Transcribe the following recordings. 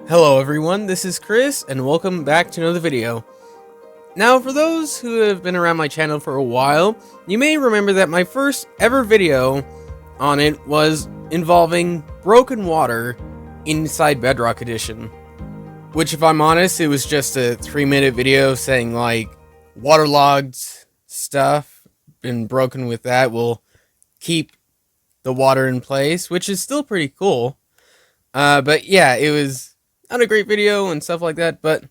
Hello everyone, this is Chris, and welcome back to another video. Now, for those who have been around my channel for a while, you may remember that my first ever video on it was involving broken water inside Bedrock Edition. Which, if I'm honest, it was just a 3-minute video saying, like, waterlogged stuff, been broken with that, will keep the water in place, which is still pretty cool. But yeah, it was not a great video and stuff like that, but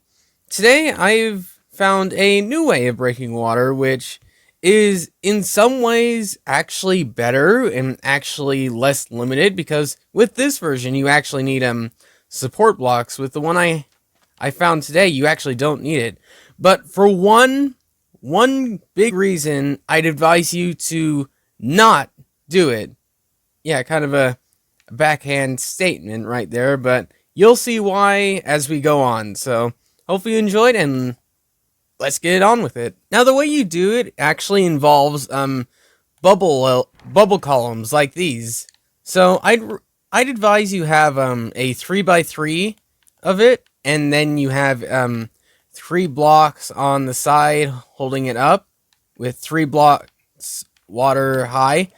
today I've found a new way of breaking water, which is in some ways actually better and actually less limited, because with this version you actually need support blocks. With the one I found today, you actually don't need it. But for one big reason, I'd advise you to not do it. Yeah, kind of a backhand statement right there, but you'll see why as we go on. So hopefully you enjoyed, and let's get on with it. Now, the way you do it actually involves bubble columns like these. So I'd advise you have a 3x3 of it, and then you have 3 blocks on the side holding it up with 3 blocks water high.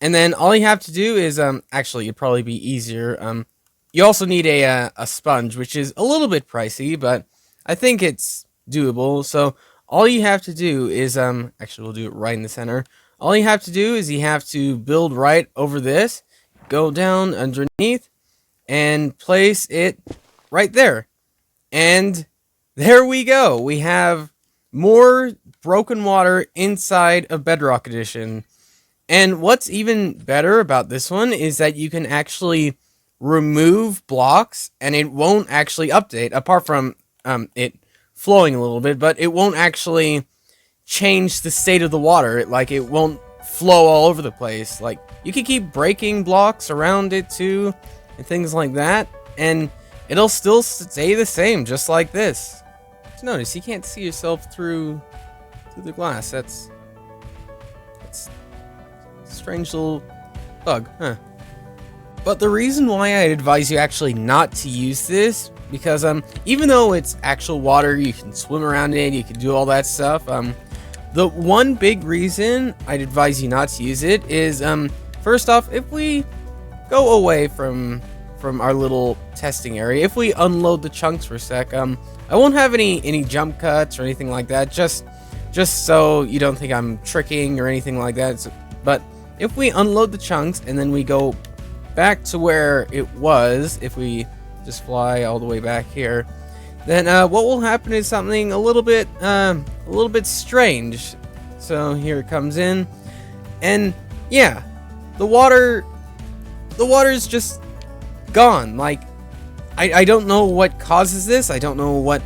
And then all you have to do is actually it'd probably be easier. You also need a sponge, which is a little bit pricey, but I think it's doable. So all you have to do is actually we'll do it right in the center. All you have to do is you have to build right over this, go down underneath, and place it right there. And there we go. We have more broken water inside of Bedrock Edition. And what's even better about this one is that you can actually remove blocks and it won't actually update, apart from it flowing a little bit, but it won't actually change the state of the water. It won't flow all over the place. Like, you can keep breaking blocks around it too and things like that, and it'll still stay the same, just like this. Just notice you can't see yourself through the glass. That's a strange little bug, huh? But the reason why I advise you actually not to use this, because even though it's actual water, you can swim around in it, you can do all that stuff, the one big reason I'd advise you not to use it is, first off, if we go away from our little testing area, if we unload the chunks for a sec, I won't have any jump cuts or anything like that, just so you don't think I'm tricking or anything like that. But if we unload the chunks and then we go back to where it was, if we just fly all the way back here, then what will happen is something a little bit strange. So here it comes in, and yeah, the water's just gone. Like, I don't know what causes this. I don't know what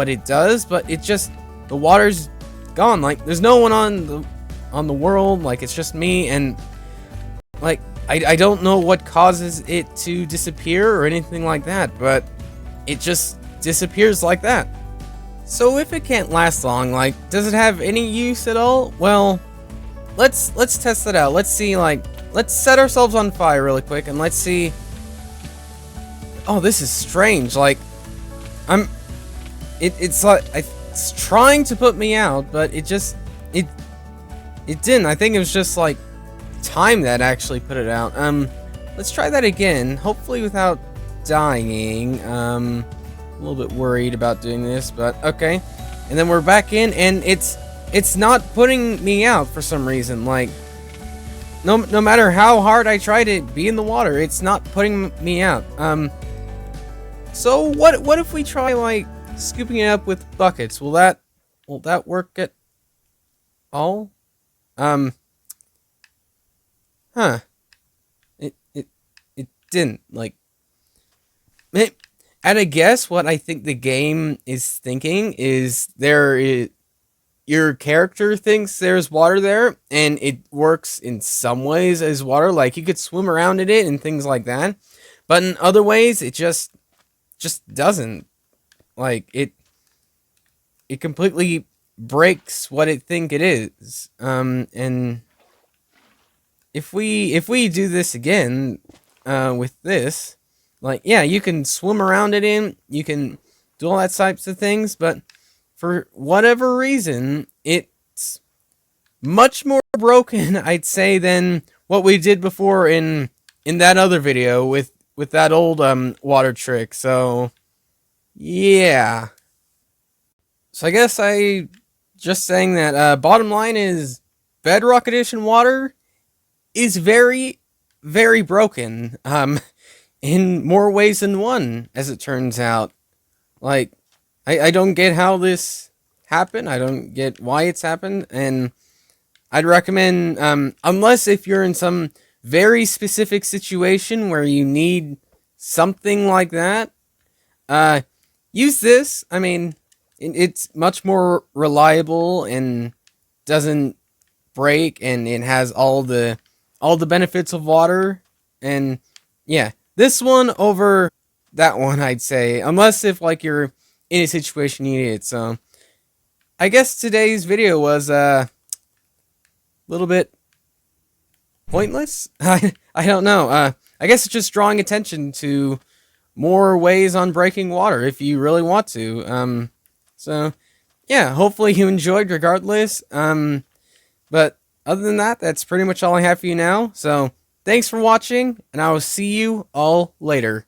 it does, but the water's gone. Like, there's no one on the world. Like, it's just me, and like, I don't know what causes it to disappear or anything like that, but it just disappears like that. So if it can't last long, like, does it have any use at all? Well, let's test it out. Let's see, like, let's set ourselves on fire really quick, and let's see. Oh, this is strange. Like, it's like, it's trying to put me out, but it didn't. I think it was just like time that actually put it out. Let's try that again, hopefully without dying. A little bit worried about doing this, but okay. And then we're back in, and it's not putting me out for some reason. Like, no matter how hard I try to be in the water, it's not putting me out. So what if we try, like, scooping it up with buckets? Will that work at all? Huh. It didn't, like, at a guess, what I think the game is thinking is your character thinks there's water there, and it works in some ways as water. Like, you could swim around in it and things like that, but in other ways, it just doesn't. Like, it completely breaks what it think it is. And if we do this again with this, Like, yeah, you can swim around it in, you can do all that types of things, but for whatever reason, it's much more broken, I'd say, than what we did before in that other video with that old water trick. So yeah. So I guess I just saying that bottom line is Bedrock Edition water is very, very broken. In more ways than one, as it turns out. Like, I don't get how this happened. I don't get why it's happened, and I'd recommend, unless if you're in some very specific situation where you need something like that, uh, use this. I mean, it's much more reliable and doesn't break, and it has all the benefits of water. And yeah, this one over that one, I'd say, unless if like you're in a situation you need it. So I guess today's video was a little bit pointless. I don't know. I guess it's just drawing attention to more ways on breaking water if you really want to. So yeah, hopefully you enjoyed regardless. But other than that, that's pretty much all I have for you now. So thanks for watching, and I will see you all later.